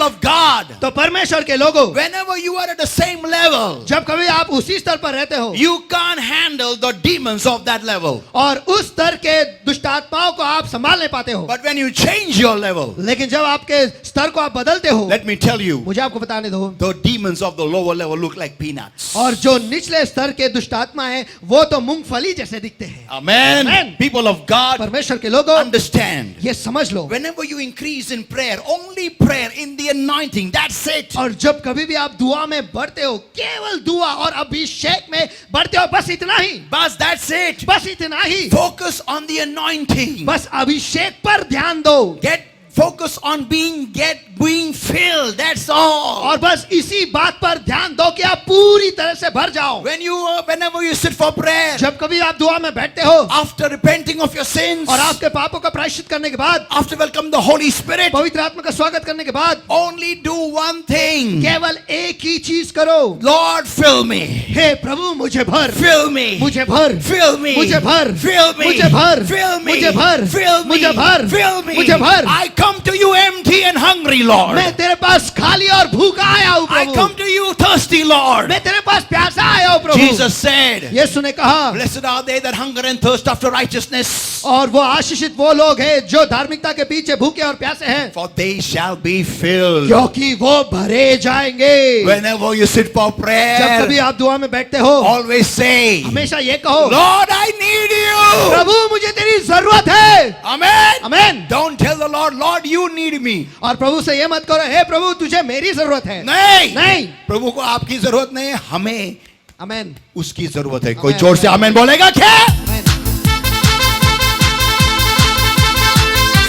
people of God, तो परमेश्वर के लोगों, whenever you are at the same level, जब कभी आप उसी स्तर पर रहते हो you can't handle the demons of that level. और उस स्तर के दुष्ट आत्माओं को आप संभाल नहीं पाते हो, But when you change your level, लेकिन जब आपके स्तर को आप बदलते हो, let me tell you, मुझे आपको बताने दो, the demons of the lower level look like peanuts. और जो निचले स्तर के दुष्ट आत्मा है वो तो मूंगफली जैसे दिखते हैं. Amen. Amen. People of God, परमेश्वर के लोगों, understand. ये समझ लो, Whenever you increase in prayer, only prayer in the anointing, that's it. और जब कभी भी आप दुआ में बढ़ते हो, केवल दुआ और अभिषेक में बढ़ते हो, बस इतना ही, But that's it. बस इतना ही, Focus on the anointing. बस अभिषेक पर ध्यान दो, Get focus on being filled. That's all. और बस इसी बात पर ध्यान दो कि आप पूरी तरह से भर जाओ. Whenever you sit for prayer, जब कभी आप दुआ में बैठते हो after repenting of your sins, और आपके पापों का प्रायश्चित करने के बाद, after welcome the Holy Spirit, पवित्र आत्मा का स्वागत करने के बाद, only do one thing. केवल एक ही चीज करो, Lord, fill me. हे प्रभु मुझे भर, Fill me. मुझे भर, Fill me. मुझे भर, Fill me. मुझे भर, Fill me. मुझे भर, Fill me. मुझे भर, Fill me. मुझे भर. I come to you empty and hungry, Lord. मैं तेरे पास खाली और भूखा आया हूँ I Prabhu. come to you thirsty, Lord. मैं तेरे पास प्यासा आया हूँ प्रभु. Jesus said, यीशु ने कहा, blessed are they that hunger and thirst after righteousness, और वो आशीषित वो लोग हैं जो धार्मिकता के पीछे भूखे और प्यासे हैं, for they shall be filled. क्योंकि वो भरे जाएंगे. Whenever you sit for जब prayer, कभी आप दुआ में बैठते हो, always say, हमेशा ये कहो, Lord, I need you. प्रभु मुझे तेरी जरूरत है. Amen. Amen. Don't tell the Lord, Lord, you need me. और प्रभु से ये मत करो, हे प्रभु तुझे मेरी जरूरत है. नहीं, नहीं. प्रभु को आपकी जरूरत नहीं है, हमें आमेन. उसकी जरूरत है. कोई Amen. जोर से आमेन बोलेगा क्या? आमेन.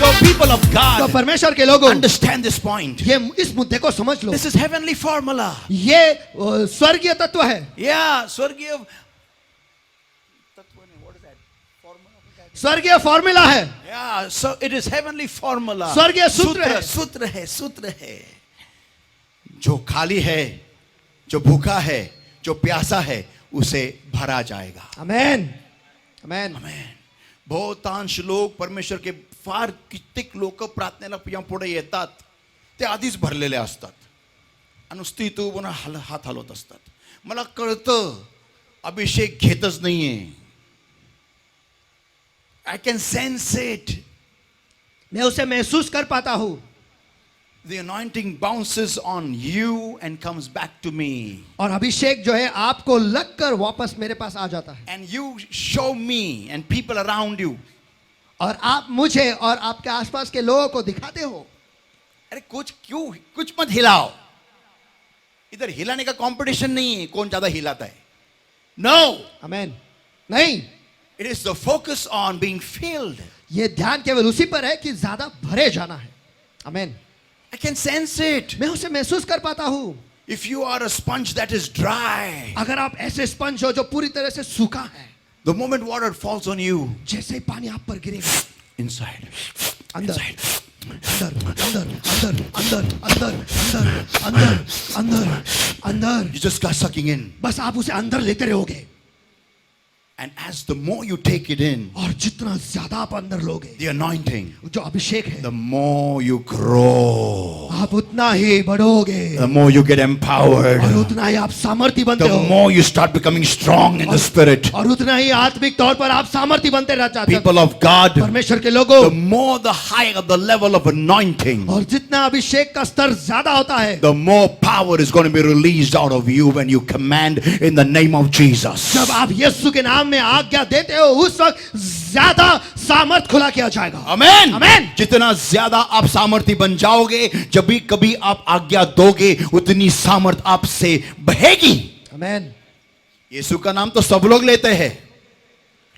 So people of तो God, परमेश्वर के लोगों, understand this point. ये इस मुद्दे को समझ लो. This is heavenly formula. ये स्वर्गीय तत्व है. Yeah, स्वर्गीय स्वर्गीय फॉर्मूला है. Yeah, so it is heavenly formula. स्वर्गीय सूत्र है. सूत्र है. जो खाली है, जो भूखा है, जो प्यासा है, उसे भरा जाएगा. आमेन. आमेन. आमेन. बहुतांश लोक परमेश्वर के फार कित्येक लोक प्रार्थनेला पुढे येतात, ते आधीच भरलेले असतात आणि नुसती तू हात हलवत असतात. मला कळतं अभिषेक घेतच नाहीये. I can sense it. मैं उसे महसूस कर पाता हूँ. The anointing bounces on you and comes back to me. और अभिषेक जो है आपको लगकर वापस मेरे पास आ जाता है. And you show me and people around you. और आप मुझे और आपके आसपास के लोगों को दिखाते हो. अरे कुछ मत हिलाओ. इधर हिलाने का कंपटीशन नहीं है, कौन ज्यादा हिलाता है. No. आमेन. नहीं. It is the focus on being filled. ये ध्यान केवल उसी पर है कि ज्यादा भरे जाना है. आमेन. I can sense it. मैं उसे महसूस कर पाता हूँ. If you are a sponge that is dry, अगर आप ऐसे स्पंज हो जो पूरी तरह से सूखा है, the moment water falls on you, जैसे ही पानी आप पर गिरेगा, inside, अंदर, inside, अंदर, अंदर, अंदर, अंदर, अंदर, अंदर, अंदर, अंदर, अंदर, you just start sucking in. बस आप उसे अंदर लेते रहोगे. And as the more you take it in, और जितना ज्यादा आप अंदर लोगे, the anointing, जो अभिषेक है, the more you grow, आप उतना ही बढ़ोगे, the more you get empowered, और उतना ही आप सामर्थ्य बनते the हो, more you start becoming strong in the spirit. और उतना ही आत्मिक तौर पर आप सामर्थ्य बनते रह जाते हो. People of God, परमेश्वर के लोगों, the more the higher the level of anointing, और जितना अभिषेक का स्तर ज्यादा होता है, the more power is going to be released out of you when you command in the name of Jesus. जब आप यीशु के नाम में आज्ञा देते हो, उस वक्त ज्यादा सामर्थ खुला किया जाएगा. आमेन. आमेन. जितना ज्यादा आप सामर्थी बन जाओगे, जब भी कभी आप आज्ञा दोगे, उतनी सामर्थ आपसे बहेगी. आमेन. यीशु का नाम तो सब लोग लेते हैं,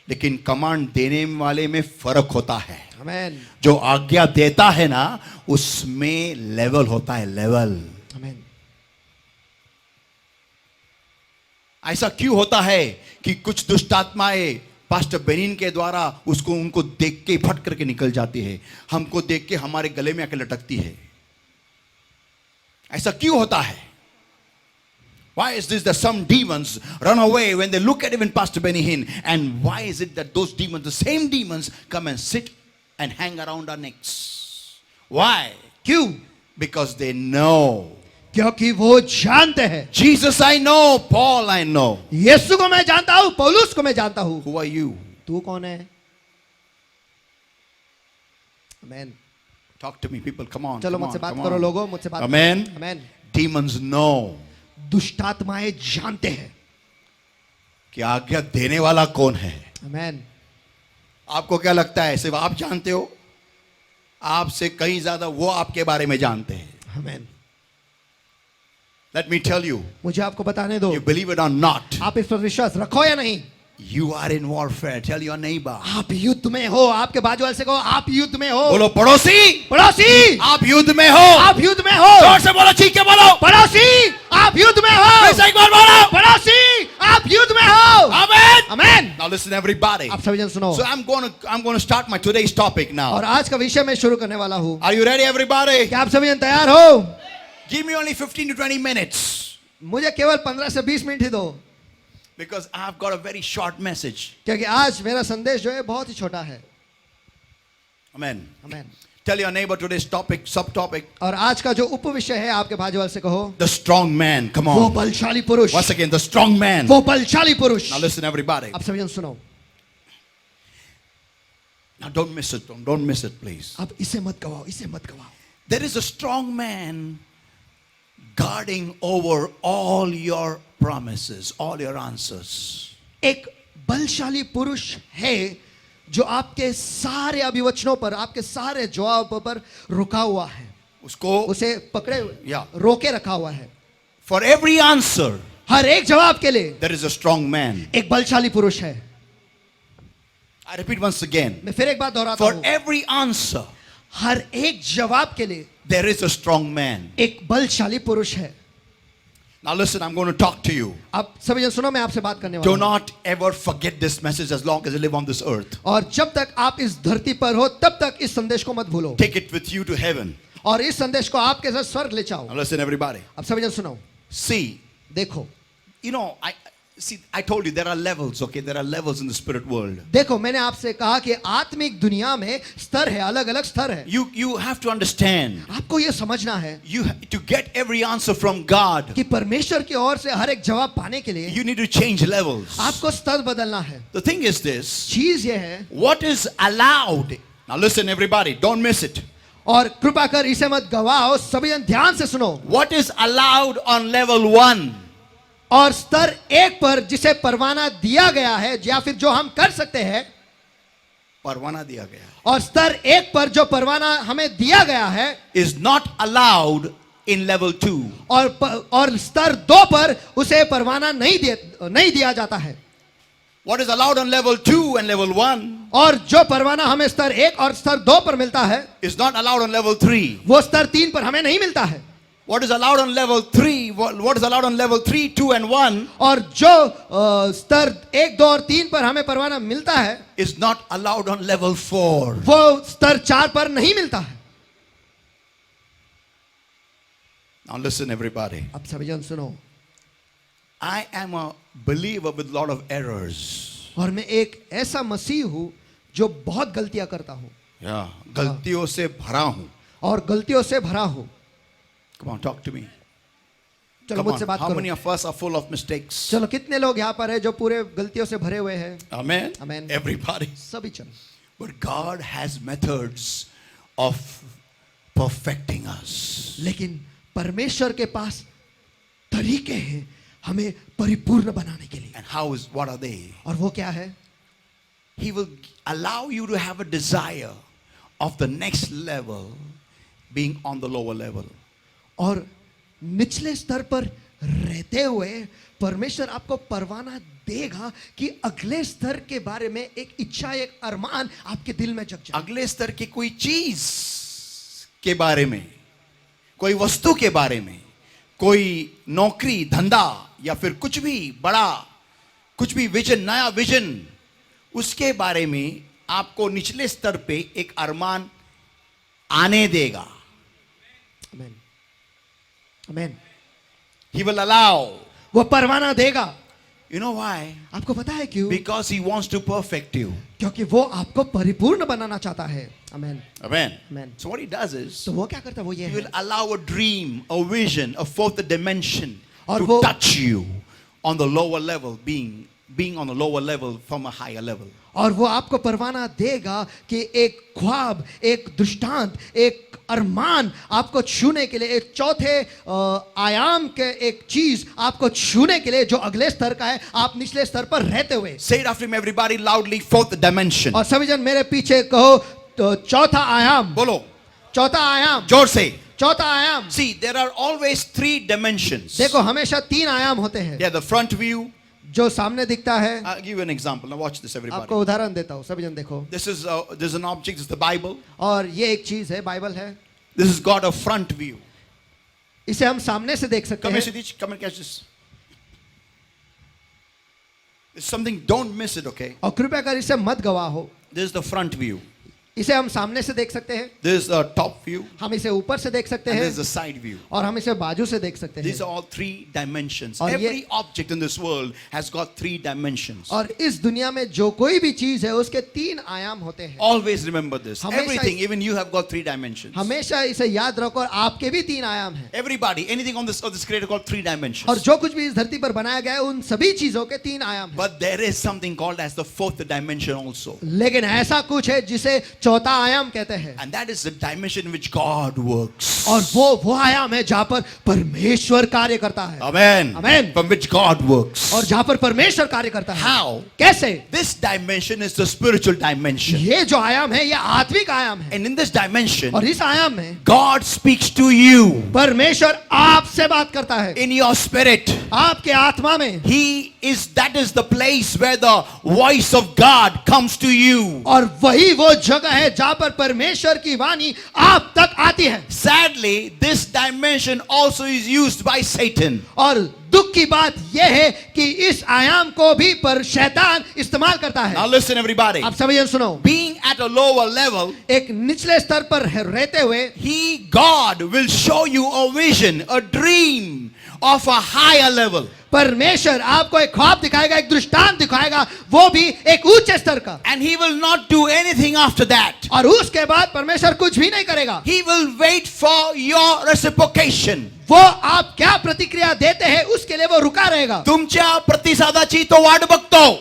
लेकिन कमांड देने वाले में फर्क होता है. आमेन. जो आज्ञा देता है ना, उसमें लेवल होता है, लेवल. आमेन. ऐसा क्यों होता है कि कुछ दुष्ट आत्माएं पास्टर बेनिन के द्वारा उनको देख के फट करके निकल जाती है, हमको देख के हमारे गले में आके लटकती है. ऐसा क्यों होता है? Why is this that some demons run away when they look at even Pastor Benny Hinn? And why is it that those demons, the same demons, come and sit and hang around our necks? Why? क्यों? Because they know. क्योंकि वो जानते हैं। Jesus I know, Paul I know. यीशु को मैं जानता हूं, पौलुस को मैं जानता हूं। Who are you? तू कौन है? आमेन। Talk to me, people. Come on. चलो come मुझसे on, बात come करो on. लोगों, मुझसे बात Amen. करो। आमेन। Demons know दुष्टात्माएं जानते हैं। कि आज्ञा देने वाला कौन है। आमेन। आपको क्या लगता है सिर्फ आप जानते हो? आपसे कहीं ज्यादा वो आपके बारे में जानते हैं। आमेन। Let me tell you, मुझे आपको बताने दो, you believe it or not, आप इस पर विश्वास रखो या नहीं, you are in warfare. Tell your neighbor. आप युद्ध में हो। आपके बाजू वाले से कहो आप युद्ध में हो। बोलो पड़ोसी, पड़ोसी आप युद्ध में हो। आप युद्ध में हो। जोर से बोलो, चीख के बोलो। पड़ोसी आप युद्ध में हो। ऐसे एक बार बोलो। पड़ोसी आप युद्ध में हो। Amen. आमेन। Now listen, everybody. आप सभी जन सुनो। So I'm going to start my today's topic now. और आज का विषय मैं शुरू करने वाला हूँ। Are you ready, everybody? क्या आप सभी जन तैयार हो? Give me only 15 to 20 minutes मुझे केवल 15 से 20 मिनट ही दो, because I've got a very short message. क्योंकि आज मेरा संदेश जो है बहुत ही छोटा है। Amen. Amen. Tell your neighbor today's topic, subtopic, और आज का जो उप विषय है आपके बाजू वाले से कहो the strong man. Come वो on. बलशाली पुरुष। Once again, the strong man. वो बलशाली पुरुष। Now listen, everybody. आप सभी जन सुनो। Now don't miss it. Don't miss it, please. अब इसे मत गवाओ, इसे मत गवाओ। There is a strong man guarding over all your promises, all your answers. एक बलशाली पुरुष है जो आपके सारे अभिवचनों पर, आपके सारे जवाबों पर रुका हुआ है, उसको उसे पकड़े हुए, Yeah. रोके रखा हुआ है। For every answer, हर एक जवाब के लिए there is a strong man. एक बलशाली पुरुष है। I repeat once again. मैं फिर एक बात दोहराता For हूँ, every answer, हर एक जवाब के लिए there is a strong man. एक बलशाली पुरुष है। Now listen, I'm going to talk to you. आप सभी जन सुनो, मैं आपसे बात करने वाला Do हूँ। not ever forget this message as long as you live on this earth. और जब तक आप इस धरती पर हो तब तक इस संदेश को मत भूलो, Take it with you to heaven. और इस संदेश को आपके साथ स्वर्ग ले जाओ। Now listen, everybody. आप सभी जन सुनो। See, देखो I told you there are levels, okay? There are levels in the spirit world. देखो, मैंने आपसे कहा कि आत्मिक दुनिया में स्तर है, अलग अलग स्तर है। You have to understand. आपको ये समझना है To get every answer from God, कि परमेश्वर की ओर से हर एक जवाब पाने के लिए you need to change levels. आपको स्तर बदलना है। The thing is this, चीज ये है, what is allowed? Now listen, everybody, don't miss it. और कृपा कर इसे मत गवाओ, सभी जन ध्यान से सुनो। What is allowed on level 1 और स्तर 1 पर जिसे परवाना दिया गया है या फिर जो हम कर सकते हैं, परवाना दिया गया, और स्तर 1 पर जो परवाना हमें दिया गया है, is not allowed in level 2. और स्तर 2 पर उसे परवाना नहीं दिया जाता है। What is allowed on level 2 and level 1 और जो परवाना हमें स्तर 1 और स्तर 2 पर मिलता है, is not allowed on level 3. वो स्तर 3 पर हमें नहीं मिलता है। What is allowed on level 3, what is allowed on level 3, 2 and 1 और जो स्तर 1, 2 और 3 पर हमें परवाना मिलता है, is not allowed on level 4. वो स्तर 4 पर नहीं मिलता है। Now listen, everybody. अब सभी जन सुनो, I am a believer with lot of errors. और मैं एक ऐसा मसीह हूं जो बहुत गलतियां करता हूं, Yeah, गलतियों से भरा हूं. और गलतियों से भरा हूं। Come on, talk to me. चलो Come on. मुझसे बात How many करो। of us are full of mistakes? चलो, कितने लोग यहाँ पर है जो पूरे गलतियों से भरे हुए हैं? Amen. Amen. Everybody. सभी चलो। But God has methods of perfecting us. लेकिन परमेश्वर के पास तरीके हैं हमें परिपूर्ण बनाने के लिए। And what are they? और वो क्या है? He will allow you to have a desire of the next level being on the lower level. और निचले स्तर पर रहते हुए परमेश्वर आपको परवाना देगा कि अगले स्तर के बारे में एक इच्छा, एक अरमान आपके दिल में जग जाए। अगले स्तर की कोई चीज के बारे में, कोई वस्तु के बारे में, कोई नौकरी, धंधा या फिर कुछ भी बड़ा, कुछ भी विजन, नया विजन, उसके बारे में आपको निचले स्तर पे एक अरमान आने देगा। आमेन, आमेन। He will allow. वो परवाना देगा। You know why? आपको पता है क्यों? Because he wants to perfect you. क्योंकि वो आपको परिपूर्ण बनाना चाहता है. आमेन. Amen. Amen. So what he does is, तो वो क्या करता है? वो ये he है. will allow a dream, a vision, a fourth dimension और to वो- touch you on the lower level, being on the lower level from a higher level. और वो आपको परवाना देगा कि एक ख्वाब, एक दृष्टांत, एक अरमान आपको छूने के लिए, एक चौथे आयाम के एक चीज आपको छूने के लिए जो अगले स्तर का है, आप निचले स्तर पर रहते हुए. Say it after me, everybody, loudly. Fourth dimension. और सभी जन मेरे पीछे कहो तो चौथा आयाम. Bolo. चौथा आयाम. जोर से. चौथा आयाम. See, there are always three dimensions. देखो हमेशा तीन आयाम होते हैं. Yeah, the front view. जो सामने दिखता है. I'll give you an example. Now watch this, everybody. आपको उदाहरण देता हूँ. सभी जन देखो. This is there's an object. This is the Bible. और ये एक चीज है, बाइबल है. This has got a front view. इसे हम सामने से देख सकते Come here, हैं. Siddich. Come and catch this. It's something. Don't miss it, okay? और कृपया कर इसे मत गवा हो. This is the front view. इसे हम सामने से देख सकते हैं. This is the top view. हम इसे ऊपर से देख सकते And हैं. this is the side view. और हम इसे बाजू से देख सकते These हैं. are all three dimensions. और ये- Every object in this world has got three dimensions. और इस दुनिया में जो कोई भी चीज है उसके तीन आयाम होते हैं. Always remember this. हमेशा Everything, इस- even you have got three dimensions. हमेशा इसे याद रखो और आपके भी तीन आयाम हैं. Everybody, anything on this earth is created called three और dimensions. जो कुछ भी इस धरती पर बनाया गया है उन सभी चीजों के तीन आयाम हैं. But there is something called as the fourth dimension also. लेकिन ऐसा कुछ है जिसे चौथा आयाम कहते हैं. And that is the dimension in which God works. और वो आयाम है जहां पर परमेश्वर कार्य करता है. Amen. Amen. From which God works. और जहां पर परमेश्वर कार्य करता है. How? कैसे? This dimension is the spiritual dimension. ये जो आयाम है ये आत्मिक आयाम है. And in this dimension, और इस आयाम में God speaks to you परमेश्वर आपसे बात करता है. in your spirit. आपके आत्मा में. That is the place where the voice of God comes to you. और वही वो जगह है जहां पर परमेश्वर की वाणी आप तक आती है. Sadly, this dimension also is used by Satan. और दुख की बात यह है कि इस आयाम को भी पर शैतान इस्तेमाल करता Now है. listen, everybody. आप सभी जन सुनो. Being at a lower level, एक निचले स्तर पर रहते हुए God will show you a vision, a dream of a higher level. परमेश्वर आपको एक ख्वाब दिखाएगा, एक दृष्टांत दिखाएगा, वो भी एक ऊंचे स्तर का. And he will not do anything after that. और उसके बाद परमेश्वर कुछ भी नहीं करेगा. He will wait for your reciprocation. वो आप क्या प्रतिक्रिया देते हैं उसके लिए वो रुका रहेगा. तुमच्या प्रतिसादाची तो वाट बघतो.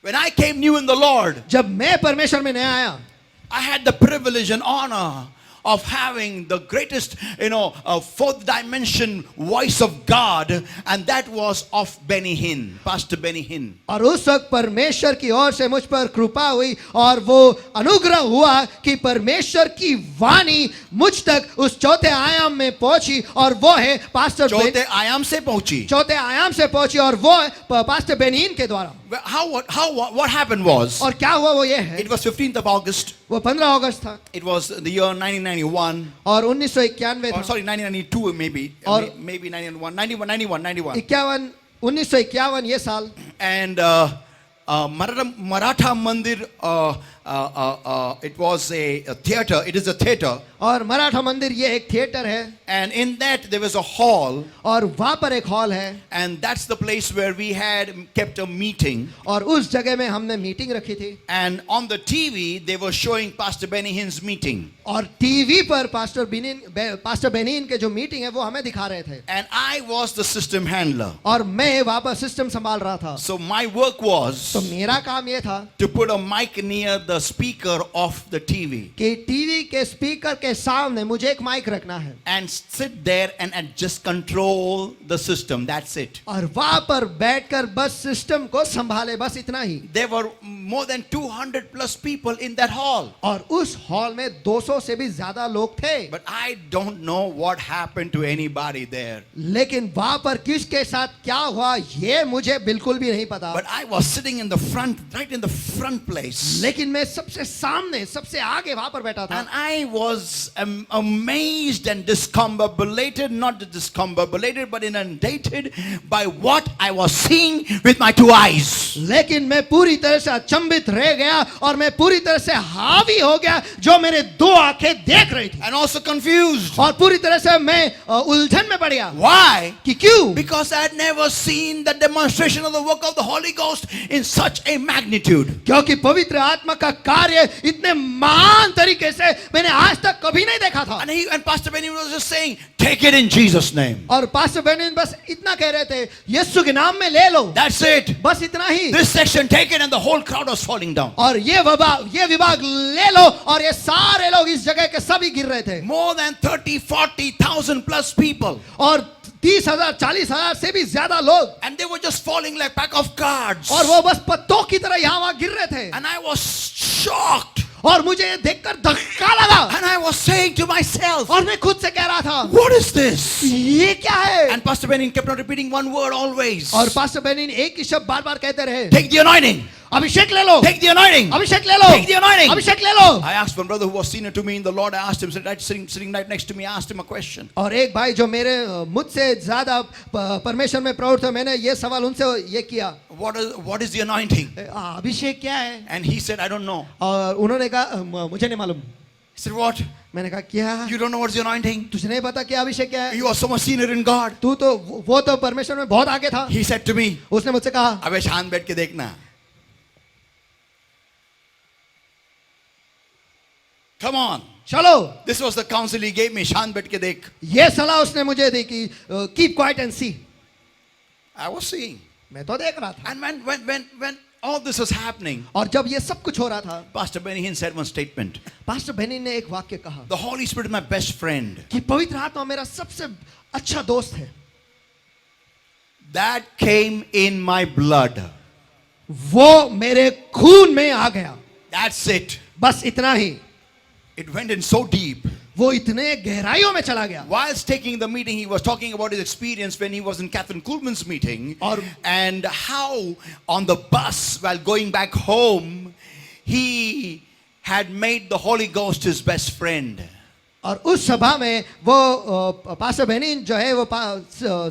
When I came new in the Lord, जब मैं परमेश्वर में नया आया, I had the privilege and honor of having the greatest, fourth dimension voice of God, and that was of Benny Hinn, Pastor Benny Hinn. और उस वक्त परमेश्वर की ओर से मुझ पर कृपा हुई और वो अनुग्रह हुआ कि परमेश्वर की वाणी मुझ तक उस चौथे आयाम में पहुंची और वो है पास्टर चौथे आयाम से पहुंची. चौथे आयाम से पहुंची और वो है पास्टर बेनीन के द्वारा. What happened was, और क्या हुआ वो ये है, it was 15th of August. वो 15 अगस्त था It was the year 1991. और 1991 Or था. sorry, 1992 maybe. और- Maybe 91. 1951 ये साल. And Maratha Mandir, it was a theater. It is a theater. और मराठा मंदिर ये एक थिएटर है And in that there was a hall. और वहां पर एक हॉल है And that's the place where we had kept a meeting. और उस जगह में हमने मीटिंग रखी थी. And on the TV, they were showing Pastor Benny Hinn's meeting. और टीवी पर पास्टर बेनीन के जो मीटिंग है वो हमें दिखा रहे थे. And I was the system handler. और मैं वहां पर सिस्टम संभाल रहा था. So my work was तो मेरा काम ये था to put a mic near the speaker of the TV. कि टीवी के स्पीकर के सामने मुझे एक माइक रखना है And sit there and just control the system. That's it. और वहां पर बैठकर बस सिस्टम को संभाले, बस इतना ही. There were more than 200 plus people in that hall. और उस हॉल में 200 से भी ज्यादा लोग थे. But I don't know what happened to anybody there. लेकिन वहां पर किसके साथ क्या हुआ ये मुझे बिल्कुल भी नहीं पता. But I was sitting in the front, right in the front place. लेकिन मैं में सबसे सामने, सबसे आगे वहां पर बैठा था। And I was amazed and discombobulated, not discombobulated, but inundated by what I was seeing with my two eyes. लेकिन मैं पूरी तरह से अचंभित रह गया और मैं पूरी तरह से हावी हो गया जो मेरे दो आंखें देख रही थी, And also confused. और पूरी तरह से मैं उलझन में पड़ गया। Why? कि क्यों? Because I had never seen the demonstration of the work of the Holy Ghost in such a magnitude. क्योंकि पवित्र आत्मा का कार्य इतने महान तरीके से मैंने आज तक कभी नहीं देखा था। And Pastor Benny was just saying, take it in Jesus' name. और पास्टर बेनिन बस इतना कह रहे थे, यीशु के नाम में ले लो, That's it. बस इतना ही। This section, take it, and the whole crowd was falling down. और ये विभाग ले लो, और ये सारे लोग इस जगह के सभी गिर रहे थे। More than 30,000-40,000 plus people. और 30,000 40,000 से भी ज्यादा लोग, And they were just falling like pack of cards. और वो बस पत्तों की तरह यहाँ वहां गिर रहे थे। And I was shocked. और मुझे ये देखकर धक्का लगा, And I was saying to myself, और मैं खुद से कह रहा था, what is this? ये क्या है? And Pastor Benny kept on repeating one word always. और पास्टर बेनिन एक ही शब्द बार बार कहते रहे, Take the anointing. अभिषेक ले लो, Take the anointing. अभिषेक ले लो, Take the anointing. अभिषेक ले लो। I asked one brother who was senior to me in the Lord. I asked him, sitting right next to me, I asked him a question. और एक भाई जो मेरे मुझसे ज्यादा परमेश्वर में प्रवृत्त है, मैंने ये सवाल उनसे ये किया, What is the anointing? अभिषेक क्या है? And he said, I don't know. और उन्होंने कहा, मुझे नहीं मालूम। He said, what? मैंने कहा, क्या? You don't know what's the anointing? तुझे नहीं पता क्या अभिषेक क्या है? You are so much senior in God. तू तो वो तो परमेश्वर में बहुत आगे था। He said to me, उसने मुझसे कहा, अबे शांत बैठ के देखना. Come on. चलो। This was the counsel he gave me. शांत बैठ के देख. ये सलाह उसने मुझे दी कि keep quiet and see. I was seeing. मैं तो देख रहा था। And when all this was happening, और जब ये सब कुछ हो रहा था, Pastor Benny Hinn said one statement. Pastor Benin ने एक वाक्य कहा The Holy Spirit is my best friend. कि पवित्र आत्मा मेरा सबसे अच्छा दोस्त है। That came in my blood. वो मेरे खून में आ गया। That's it. बस इतना ही। It went in so deep. वो इतने गहराइयों में चला गया। Whilst taking the meeting, he was talking about his experience when he was in Catherine Kuhlman's meeting, and how on the bus while going back home, he had made the Holy Ghost his best friend. और उस सभा में वो pastor Benin जो है वो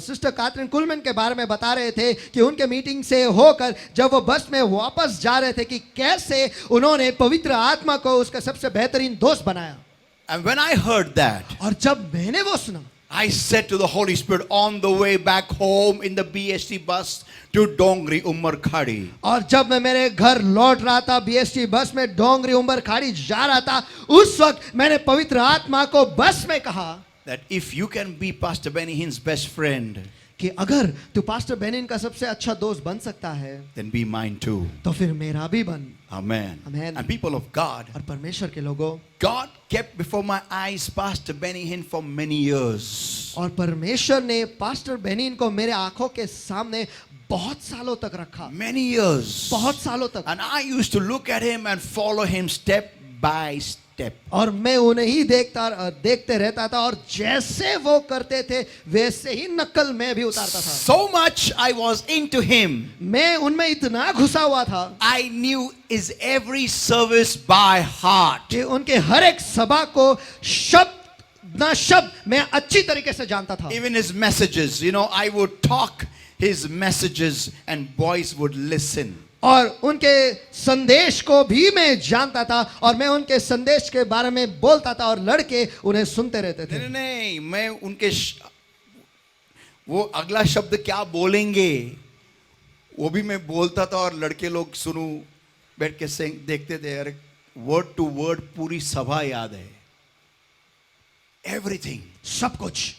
sister Catherine कुलमैन के बारे में बता रहे थे कि उनके मीटिंग से होकर जब वो बस में वापस जा रहे थे कि कैसे उन्होंने पवित्र आत्मा को उसका सबसे बेहतरीन दोस्त बनाया। And when I heard that, और जब मैंने वो सुना, I said to the Holy Spirit on the way back home in the BST bus to Dongri Umar Khadi. और जब मैं मेरे घर लौट रहा था बीएसटी बस में डोंगरी उमर खाड़ी जा रहा था, उस वक्त मैंने पवित्र आत्मा को बस में कहा That if you can be Pastor Benny Hinn's best friend, कि अगर तू पास्टर बेनिन का सबसे अच्छा दोस्त बन सकता है, then be mine too. तो फिर मेरा भी बन। Amen. Amen. And people of God, और परमेश्वर के लोगों, God kept before my eyes Pastor Benny Hinn for many years. और परमेश्वर ने पास्टर बेनिन को मेरे आंखों के सामने बहुत सालों तक रखा। Many years. बहुत सालों तक। And I used to look at him and follow him step by step. और मैं उन्हें ही देखते रहता था, और जैसे वो करते थे वैसे ही नकल मैं भी उतारता था। So much I was into him. मैं उनमें इतना घुसा हुआ था I knew his every service by heart. कि उनके हर एक सभा को शब्द न शब्द मैं अच्छी तरीके से जानता था। Even his messages, I would talk his messages and boys would listen. और उनके संदेश को भी मैं जानता था, और मैं उनके संदेश के बारे में बोलता था, और लड़के उन्हें सुनते रहते थे। नहीं, मैं उनके वो अगला शब्द क्या बोलेंगे वो भी मैं बोलता था, और लड़के लोग सुनू बैठ के देखते थे। अरे वर्ड टू वर्ड पूरी सभा याद है, एवरीथिंग, सब कुछ।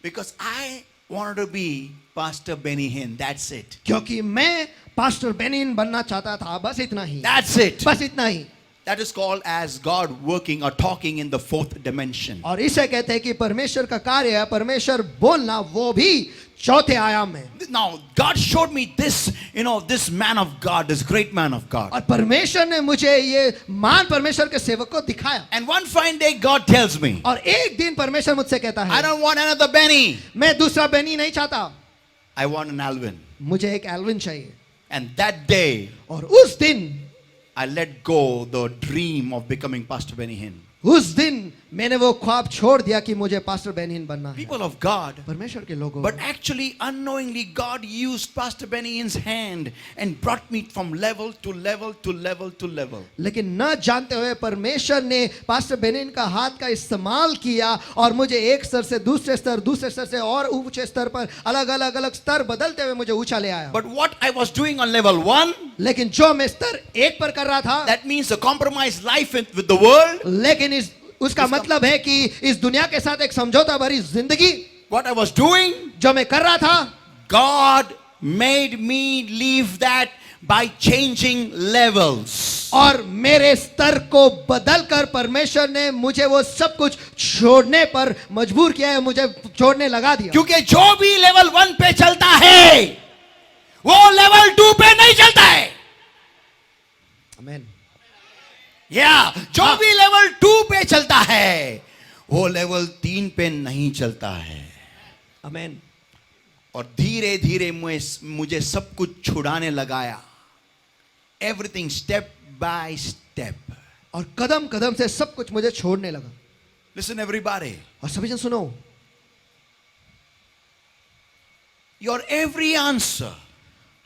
Because I wanted to be Pastor Benny Hinn. That's it. क्योंकि मैं पास्टर बेनिन बनना चाहता था, बस इतना ही। That's it. बस इतना ही। That is called as God working or talking in the fourth dimension. और इसे कहते हैं कि परमेश्वर का कार्य है, परमेश्वर बोलना, वो भी चौथे आयाम में। Now God showed me this, this man of God, this great man of God. और परमेश्वर ने मुझे ये महान परमेश्वर के सेवक को दिखाया। And one fine day God tells me, और एक दिन परमेश्वर मुझसे कहता I है, don't want another Benny. मैं दूसरा बेनी नहीं चाहता, I want an Alvin. मुझे एक एल्विन चाहिए। And that day, और उस दिन I let go the dream of becoming Pastor Benny Hinn. उस दिन मैंने वो ख्वाब छोड़ दिया कि मुझे पास्टर बेनी हिन बनना है। People of God. परमेश्वर के लोगों, But actually, unknowingly, God used Pastor Benny Hinn's hand and brought me from level to level to level to level. लेकिन न जानते हुए परमेश्वर ने पास्टर बेनी हिन का हाथ का इस्तेमाल किया और मुझे एक स्तर से दूसरे स्तर से और ऊंचे स्तर पर अलग अलग अलग स्तर बदलते हुए मुझे ऊंचा ले आया। But what I was doing on level 1, लेकिन जो मैं स्तर 1 पर कर रहा था, that means a compromised life with the world. लेकिन उसका मतलब है कि इस दुनिया के साथ एक समझौता भरी जिंदगी, What I was doing, जो मैं कर रहा था, God made me leave that by changing levels. और मेरे स्तर को बदलकर परमेश्वर ने मुझे वो सब कुछ छोड़ने पर मजबूर किया है, मुझे छोड़ने लगा दिया। क्योंकि जो भी लेवल 1 पे चलता है वो लेवल 2 पे नहीं चलता है। आमीन। जो भी लेवल 2 पे चलता है वो लेवल 3 पे नहीं चलता है। आमीन। और धीरे धीरे मुझे सब कुछ छुड़ाने लगाया। Everything step by step. और कदम कदम से सब कुछ मुझे छोड़ने लगा। लिसन एवरीबॉडी, और सभी जन सुनो, योर एवरी आंसर,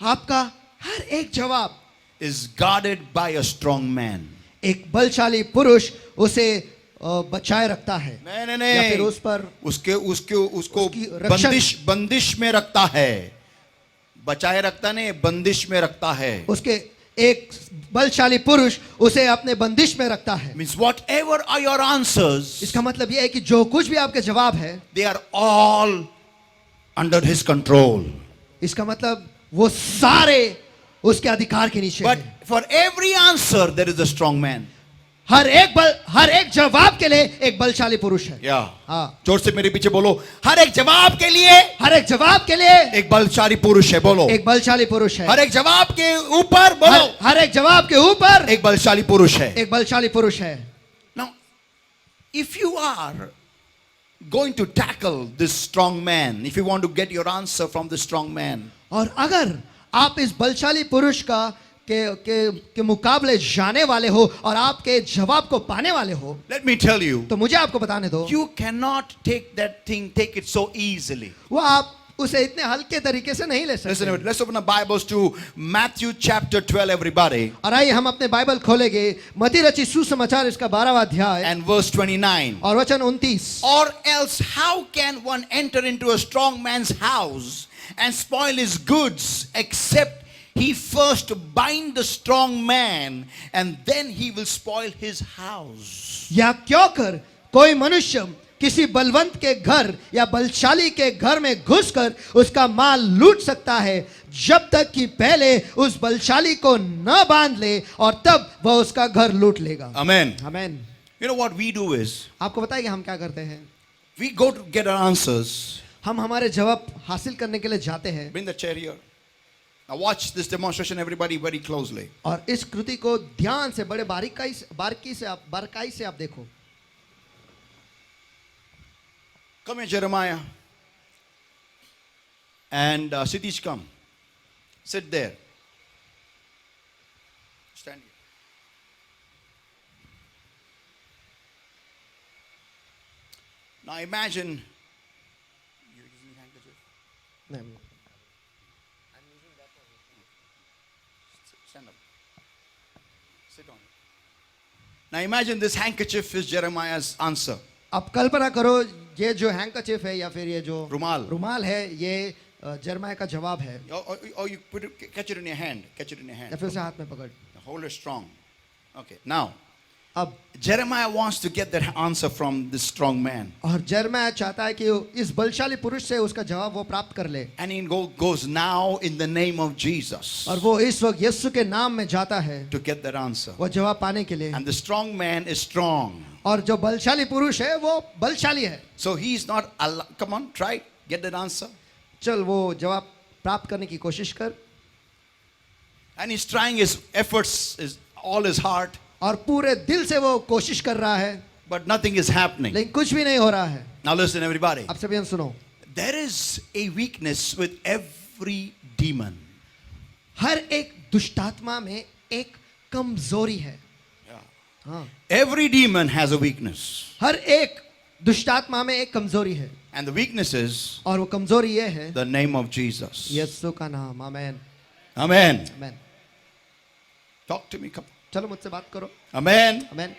आपका हर एक जवाब is guarded by a strong man. एक बलशाली पुरुष उसे बचाए रखता है। नहीं, या फिर उस पर उसको उसकी रक्षक- बंदिश में रखता है। बचाए रखता नहीं, बंदिश में रखता है। उसके एक बलशाली पुरुष उसे अपने बंदिश में रखता है। Means whatever are your answers, इसका मतलब यह है कि जो कुछ भी आपके जवाब है, they are all under his control. इसका मतलब वो सारे उसके अधिकार के नीचे बट है। For every answer there is a strong man. हर एक जवाब के लिए एक बलशाली पुरुष है। हाँ, जोर से मेरे पीछे बोलो, हर एक जवाब के लिए हर एक जवाब के लिए एक बलशाली पुरुष है। बोलो, एक बलशाली पुरुष है। हर एक जवाब के ऊपर बोलो, हर एक जवाब के ऊपर एक बलशाली पुरुष है। एक बलशाली पुरुष है। Now, if you are going to tackle this strong man, if you want to get your answer from the strong man, और अगर आप इस बलशाली पुरुष के मुकाबले जाने वाले हो और आपके जवाब को पाने वाले हो, let me tell you, तो मुझे आपको बताने दो, you cannot take it so easily. वो आप उसे इतने हल्के तरीके से नहीं ले Listen, सकते। let's open our Bibles to Matthew chapter 12, everybody, और आइए हम अपने बाइबल खोलेंगे मत्ती रचित सुसमाचार इसका 12वां अध्याय and verse 29. और वचन 29। Or else, how can one enter into a strong man's house and spoil his goods, except he first bind the strong man, and then he will spoil his house? या क्यों कर कोई मनुष्य किसी बलवंत के घर या बलशाली के घर में घुसकर उसका माल लूट सकता है, जब तक कि पहले उस बलशाली को न बांध ले, और तब वह उसका घर लूट लेगा। Amen. आमीन। You know what we do is, आपको बताइए हम क्या करते हैं? we go to get our answers. हम हमारे जवाब हासिल करने के लिए जाते हैं। Bring the chair here. Now watch this demonstration, everybody, very closely. और इस कृति को ध्यान से, बड़े बारीकी से आप देखो। Come here, Jeremiah. And Sitish, come. Sit there. Stand here. Now imagine. You're using handkerchief? नहीं, Stand up. Sit on it. Now imagine this handkerchief is Jeremiah's answer. अब कल्पना करो ये जो हैंकरचीफ है या फिर ये जो रुमाल है, ये जर्माया का जवाब है। Or you put it, catch it in your hand. Catch it in your hand. या फिर उसे हाथ में पकड़। Hold it strong. Okay. Now, अब Jeremiah wants to get that answer from this strong man. और जर्माया चाहता है कि इस बलशाली पुरुष से उसका जवाब वो प्राप्त कर ले। And he goes now in the name of Jesus और वो इस वक्त यीशु के नाम में जाता है to get that answer. वो जवाब पाने के लिए। And the strong man is strong. और जो बलशाली पुरुष है वो बलशाली है। So he's not, come on, try, get that answer. चल वो जवाब प्राप्त करने की कोशिश कर। And he's trying his efforts, all his heart, और पूरे दिल से वो कोशिश कर रहा है, but nothing is happening. लेकिन कुछ भी नहीं हो रहा है। Now listen, everybody. अब सभी सुनो, There is a weakness with every demon. हर एक दुष्टात्मा में एक कमजोरी है। Yeah. हाँ, Every demon has a weakness. हर एक दुष्टात्मा में एक कमजोरी है, And the weakness is और वो कमजोरी ये है the name of Jesus. यीशु का नाम। आमेन, Amen. Amen. Talk to me. Come. चलो मुझसे बात करो। Amen. Amen.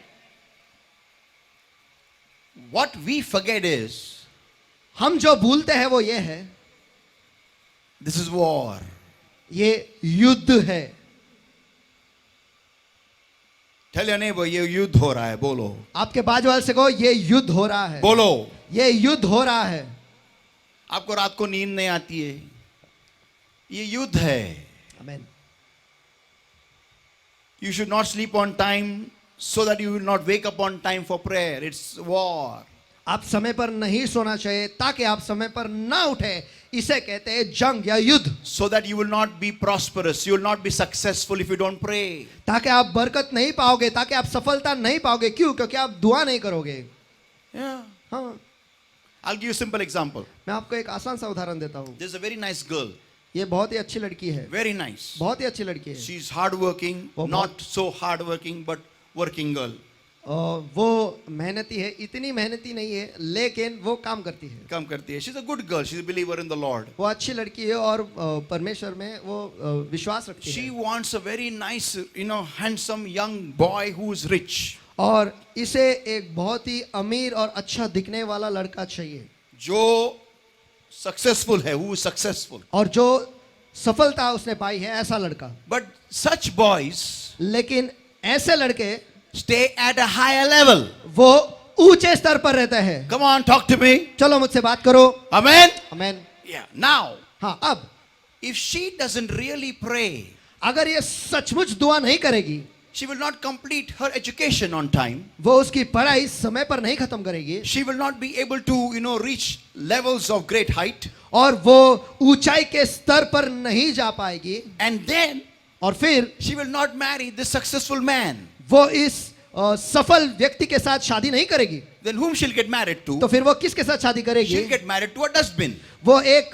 What we forget is हम जो भूलते हैं वो ये है, this is war. ये युद्ध है। Tell your neighbor, ये युद्ध हो रहा है. बोलो. आपके बाजू वाले से कहो, ये युद्ध हो रहा है। बोलो. ये युद्ध हो रहा है। आपको रात को नींद नहीं आती है, ये युद्ध है. आमेन। You should not sleep on time so that you will not wake up on time for prayer. It's war. आप समय पर नहीं सोना चाहिए ताकि आप समय पर ना उठे, इसे कहते हैं जंग या युद्ध। So that you will not be prosperous, you will not be successful if you don't pray. ताकि आप बरकत नहीं पाओगे, ताकि आप सफलता नहीं पाओगे। क्यों? क्योंकि आप दुआ नहीं करोगे। Yeah. हाँ, I'll give you a simple example. मैं आपको एक आसान सा उदाहरण देता हूँ। There's a very nice girl. ये बहुत ही अच्छी लड़की है, Very nice. बहुत ही अच्छी लड़की है। She's hardworking, वो not so hardworking, but working girl. वो मेहनती है, इतनी मेहनती नहीं है, लेकिन वो काम करती है। काम करती है. She's a good girl. She's a believer in the Lord. वो अच्छी लड़की है और परमेश्वर में वो विश्वास रखती She है। wants a very nice, handsome young boy who is rich. और इसे एक बहुत ही अमीर और अच्छा दिखने वाला लड़का चाहिए, जो successful है, who is successful. और जो सफलता उसने पाई है, ऐसा लड़का। But such boys लेकिन ऐसे लड़के stay at a higher level. वो ऊंचे स्तर पर रहते हैं। Come on, talk to me. चलो मुझसे बात करो। Amen. आमेन। Yeah. Now, हाँ, अब if she doesn't really pray, अगर ये सचमुच दुआ नहीं करेगी, she will not complete her education on time. वो उसकी पढ़ाई समय पर नहीं खत्म करेगी, She will not be able to, reach levels of great height. और वो ऊंचाई के स्तर पर नहीं जा पाएगी, And then और फिर she will not marry this successful man. वो इस सफल व्यक्ति के साथ शादी नहीं करेगी। Then whom she'll get married तो to? फिर वो किसके साथ शादी करेगी? She'll get married to a dustbin. वो एक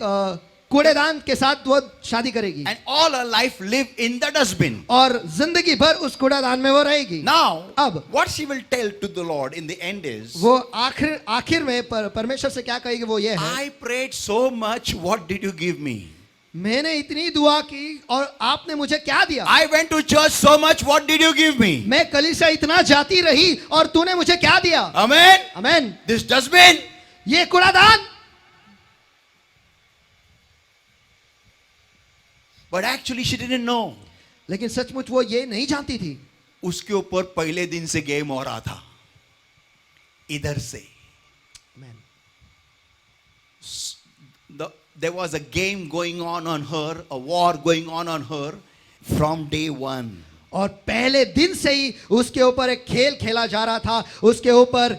कूड़ेदान के साथ वो शादी करेगी, And all her life live in the dustbin. और जिंदगी भर उस कूड़ेदान में वो रहेगी। Now, अब what she will tell to the Lord in the end is, वो आखिर में परमेश्वर से क्या कहेगी? वो ये है, I prayed so much, what did you give me? मैंने इतनी दुआ की और आपने मुझे क्या दिया? I went to church so much, what did you give me? मैं कलीसिया इतना जाती रही और तूने मुझे क्या दिया? Amen. आमेन। This dustbin. ये कूड़ादान। But actually she didn't know. लेकिन सचमुच वो ये नहीं जानती थी। उसके ऊपर पहले दिन से गेम हो रहा था, इधर से। आमेन। There was a game going on her, a war going on her from day one. और पहले दिन से ही उसके ऊपर एक खेल खेला जा रहा था, उसके ऊपर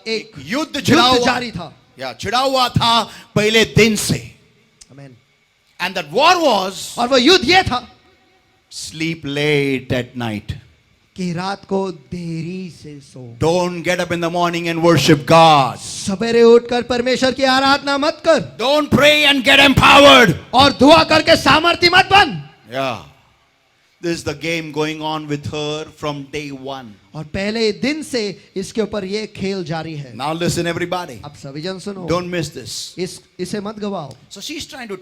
एक युद्ध जारी था। छिड़ा हुआ था पहले दिन से। आमेन। And that war was, और वो युद्ध ये था, sleep late at night. कि रात को देरी से सो। Don't get up in the morning and worship God. सवेरे उठकर परमेश्वर की आराधना मत कर, Don't pray and get empowered. और दुआ करके सामर्थ्य मत बन। Yeah. This is the game going on with her from day one. और पहले दिन से इसके ऊपर ये खेल जारी है। Now listen everybody. अब सभी जन सुनो, Don't miss this. इसे मत गवाओ। So he's trying to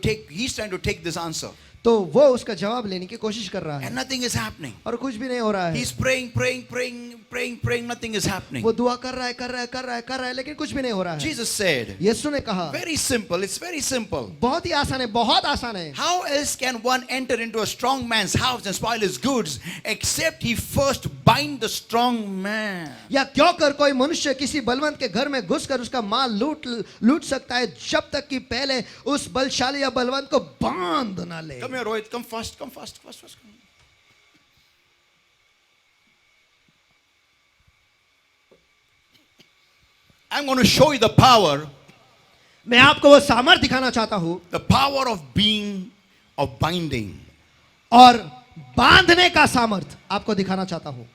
take this answer. तो वो उसका जवाब लेने की कोशिश कर रहा है, And nothing is happening. और कुछ भी नहीं हो रहा है। He's praying, nothing is happening. वो दुआ कर रहा है, लेकिन कुछ भी नहीं हो रहा है। Jesus said, यीशु ने कहा, very simple, it's very simple. बहुत ही आसान है, बहुत आसान है। How else can one enter into a strong man's house and spoil his goods except he first bind the strong man? या क्यों कर कोई मनुष्य किसी बलवंत के घर में घुसकर उसका माल लूट सकता है, जब तक कि पहले उस बलशाली या बलवंत को बांध ना ले। Come here, Rohit, come fast. Come. I'm going to show you the power, मैं आपको वो सामर्थ दिखाना चाहता हूं, the power of binding. और बांधने का सामर्थ आपको दिखाना चाहता हूं।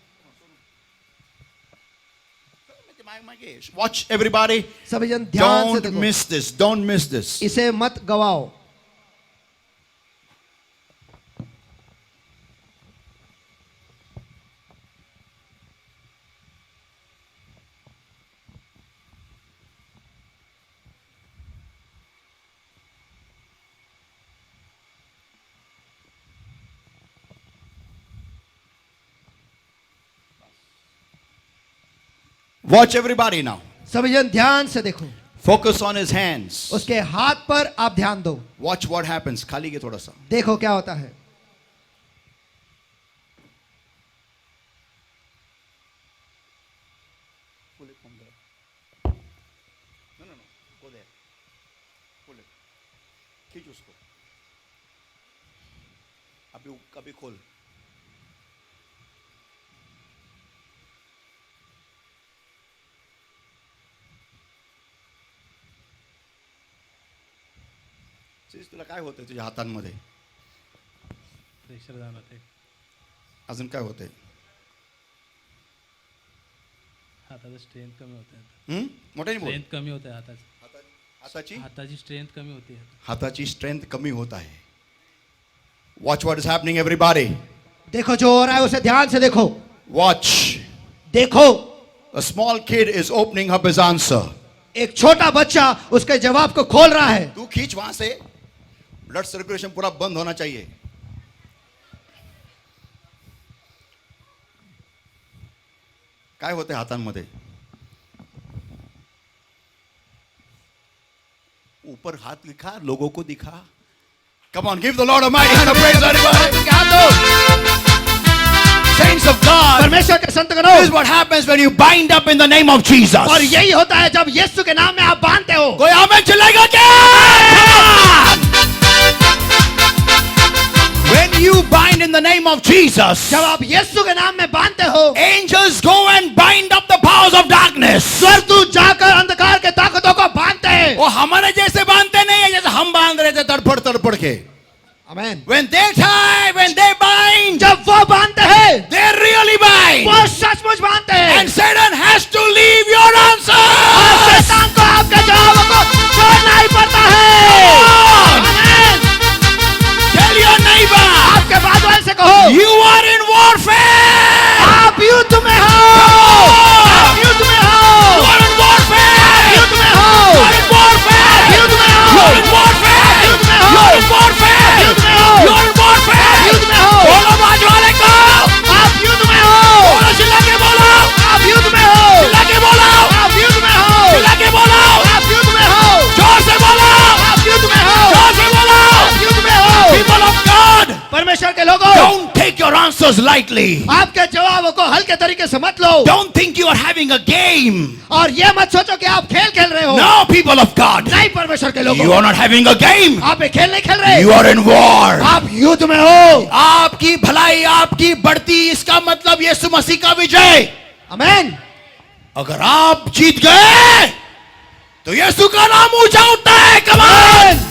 Watch everybody. सभी जन ध्यान से Don't देखो, miss this. Don't miss this. इसे मत गवाओ। Watch everybody now. सभी जन ध्यान से देखो, Focus on his hands. उसके हाथ पर आप ध्यान दो, Watch what happens. खाली के थोड़ा सा. देखो क्या होता है। Go there. Pull it. खींच उसको. अभी खोल. तुला काय होतंय तुझ्या हातांमध्ये? प्रेशर जाणवते, अजून काय होतंय? हाताचं स्ट्रेंथ कमी होते, मोठ्याने बोल. स्ट्रेंथ कमी होते हाताची, हाताची स्ट्रेंथ कमी होते. हाताची स्ट्रेंथ कमी होत आहे. Watch what is happening everybody. देखो जो हो रहा है उसे ध्यान से देखो, वॉच. देखो a small kid is opening up his answer. एक छोटा बच्चा उसके जवाब को खोल रहा है। तू खींच वहां से. ब्लड सर्कुलेशन पूरा बंद होना चाहिए. काय होते हातांमध्ये? ऊपर हाथ लिखा, लोगों को दिखा. Come on, give the Lord a mighty hand of praise, everybody. Saints of God, परमेश्वर के संतगणों, this is what happens when you bind up in the name of Jesus. और यही होता है जब यीशु के नाम में आप बांधते हो। कोई आमेन चिल्लाएगा क्या? When you bind in the name of Jesus, जब आप यीशु के नाम में बांधते हो, angels go and bind up the powers of darkness. स्वर्गदूत जाकर अंधकार के ताकतों को बांधते हैं। वो हमारे जैसे बांधते नहीं है जैसे हम बांध रहे थे तड़फड़ तड़फड़ के. आमेन। When they tie, when they bind, जब वो बांधते हैं, they really bind. वो सचमुच बांधते हैं। And Satan has to leave your answer. और शैतान को आपके जवाबों को छोड़ना ही पड़ता है। आमेन। Tell your neighbor, आपके बाद वाले से कहो, you are in warfare. आप युद्ध में हो, आप युद्ध में हो, You are in warfare. युद्ध में हो, You are in warfare. युद्ध में हो, You are in warfare. युद्ध में हो, You are in warfare. युद्ध में हो, You are in warfare. युद्ध में हो, बोलो बाज वाले को. आप युद्ध में हो, बोलो चिल्ला के बोलो. आप युद्ध में हो, चिल्ला के बोलो. आप युद्ध में हो, चिल्ला के बोलो. आप युद्ध में हो, जोर से बोलो. आप युद्ध में हो, जोर से बोलो. आप युद्ध में हो। People of God, परमेश्वर के लोगों, don't take your answers lightly. आपके जवाबों को हल्के तरीके से मत लो, Don't think you are having a game. और ये मत सोचो कि आप खेल खेल रहे हो। No, people of God, नहीं, परमेश्वर के you लोगों, are not having a game. आप ये खेल नहीं खेल रहे, You are in war. आप युद्ध में हो। आपकी भलाई, आपकी बढ़ती, इसका मतलब यीशु मसीह का विजय. आमेन। अगर आप जीत गए तो यीशु का नाम ऊंचा उठता है. कमान.